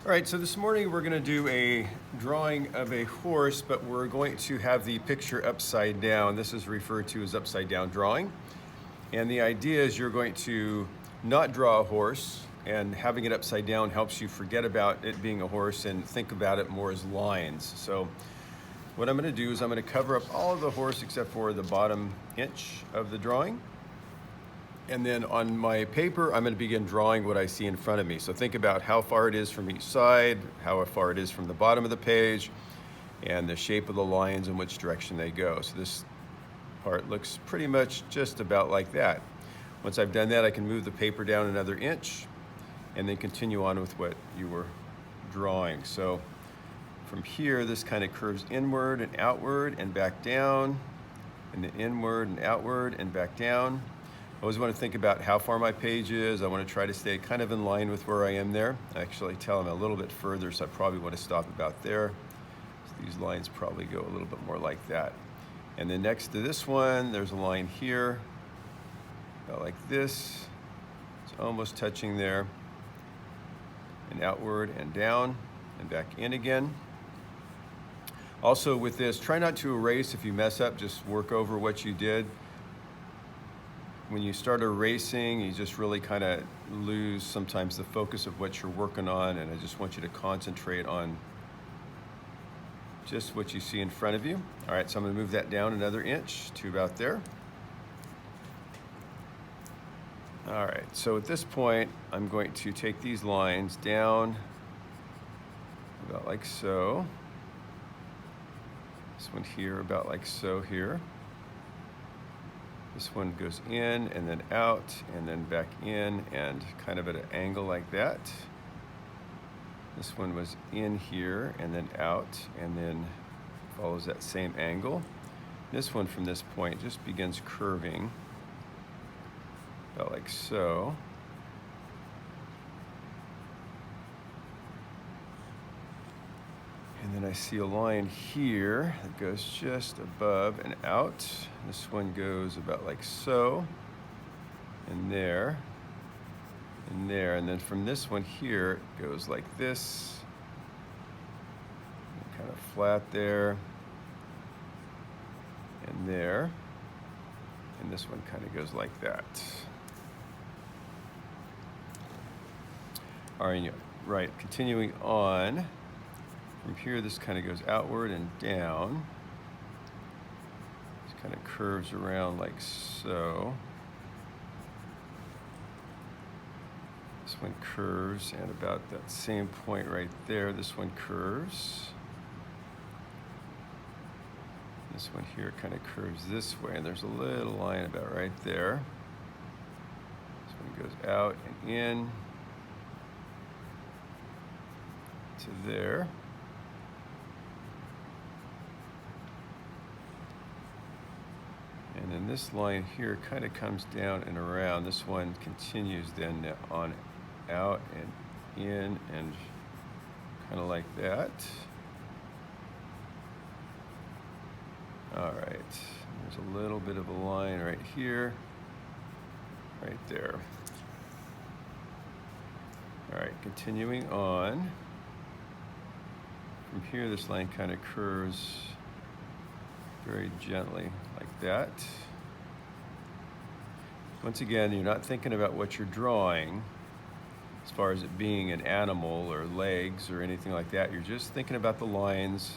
All right, so this morning we're going to do a drawing of a horse, but we're going to have the picture upside down. This is referred to as upside down drawing. And the idea is you're going to not draw a horse, and having it upside down helps you forget about it being a horse and think about it more as lines. So what I'm going to do is I'm going to cover up all of the horse except for the bottom inch of the drawing. And then on my paper, I'm going to begin drawing what I see in front of me. So think about how far it is from each side, how far it is from the bottom of the page, and the shape of the lines and which direction they go. So this part looks pretty much just about like that. Once I've done that, I can move the paper down another inch and then continue on with what you were drawing. So from here, this kind of curves inward and outward and back down, and then inward and outward and back down. I always want to think about how far my page is. I want to try to stay kind of in line with where I am there. I actually tell them a little bit further, so I probably want to stop about there. So these lines probably go a little bit more like that. And then next to this one, there's a line here, about like this. It's almost touching there. And outward and down and back in again. Also with this, try not to erase if you mess up, just work over what you did. When you start erasing, you just really kind of lose sometimes the focus of what you're working on, and I just want you to concentrate on just what you see in front of you. All right, so I'm going to move that down another inch to about there. All right, so at this point, I'm going to take these lines down about like so. This one here about like so here. This one goes in and then out and then back in and kind of at an angle like that. This one was in here and then out and then follows that same angle. This one from this point just begins curving about like so. And then I see a line here that goes just above and out. This one goes about like so, and there, and there. And then from this one here, it goes like this, kind of flat there, and there. And this one kind of goes like that. All right, continuing on. From here, this kind of goes outward and down. This kind of curves around like so. This one curves, and about that same point right there, this one curves. This one here kind of curves this way, and there's a little line about right there. This one goes out and in to there. And then this line here kind of comes down and around. This one continues then on out and in and kind of like that. All right, there's a little bit of a line right here, right there. All right, continuing on. From here, this line kind of curves very gently like that. Once again, you're not thinking about what you're drawing as far as it being an animal or legs or anything like that. You're just thinking about the lines,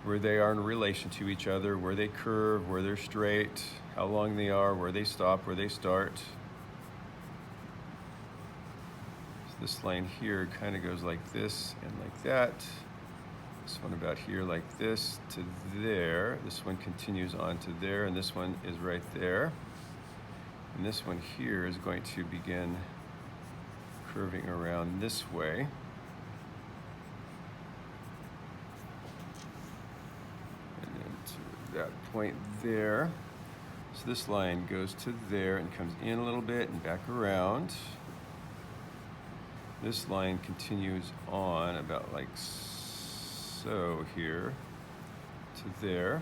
where they are in relation to each other, where they curve, where they're straight, how long they are, where they stop, where they start. So this line here kind of goes like this and like that. This one about here like this to there. This one continues on to there, and this one is right there. And this one here is going to begin curving around this way. And then to that point there. So this line goes to there and comes in a little bit and back around. This line continues on about like so here to there.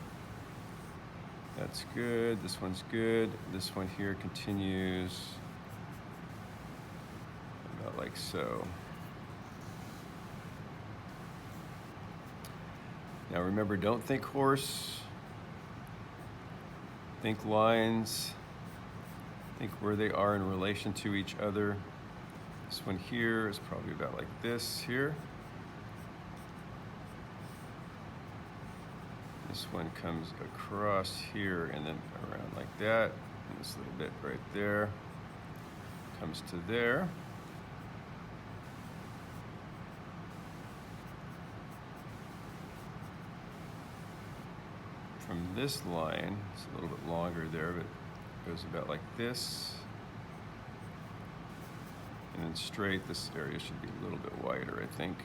That's good. This one's good. This one here continues about like so. Now remember, don't think horse, think lines, think where they are in relation to each other. This one here is probably about like this here. This one comes across here and then around like that. And this little bit right there comes to there. From this line, it's a little bit longer there, but it goes about like this. And then straight, this area should be a little bit wider, I think.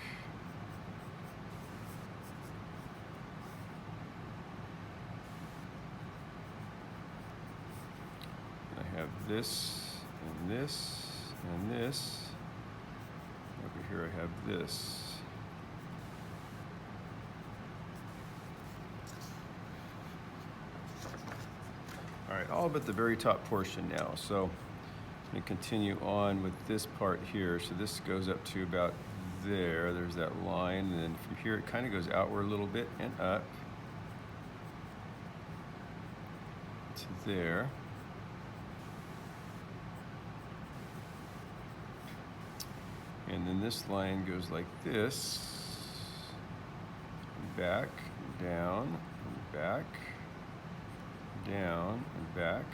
I have this, and this, and this. Over here I have this. All right, all but the very top portion now. So I'm going to continue on with this part here. So this goes up to about there. There's that line, and then from here it kind of goes outward a little bit and up to there. And then this line goes like this, back, down, and back, down, and back,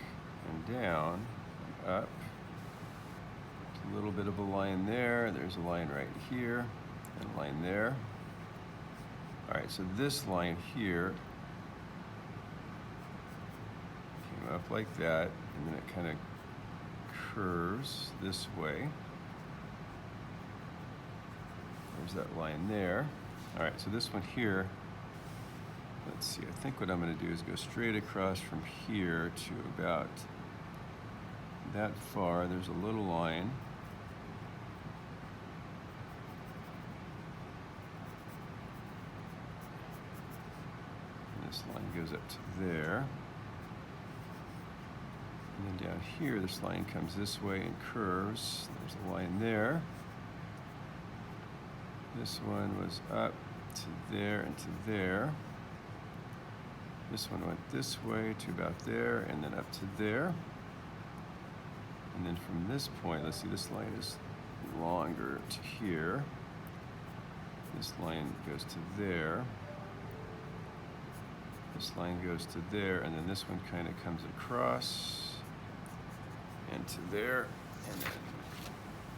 and down, and up. A little bit of a line there. There's a line right here, and a line there. All right, so this line here came up like that, and then it kind of curves this way. There's that line there. All right, so this one here, let's see, I think what I'm gonna do is go straight across from here to about that far. There's a little line. And this line goes up to there. And then down here, this line comes this way and curves. There's a line there. This one was up to there and to there. This one went this way to about there and then up to there. And then from this point, let's see, this line is longer to here. This line goes to there. This line goes to there, and then this one kind of comes across and to there, and then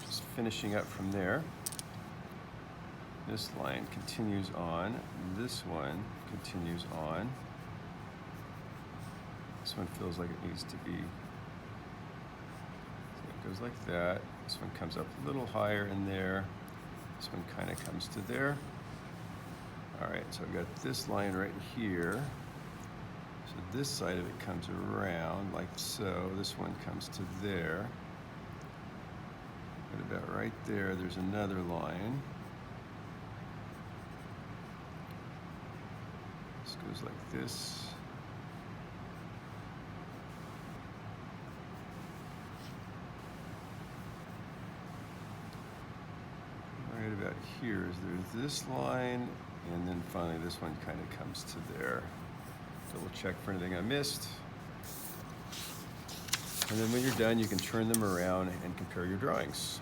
just finishing up from there. This line continues on. This one continues on. This one feels like it needs to be, so it goes like that. This one comes up a little higher in there. This one kind of comes to there. All right, so I've got this line right here. So this side of it comes around like so. This one comes to there. But about right there, there's another line. This goes like this. Right about here is there's this line, and then finally this one kind of comes to there. Double check for anything I missed. And then when you're done, you can turn them around and compare your drawings.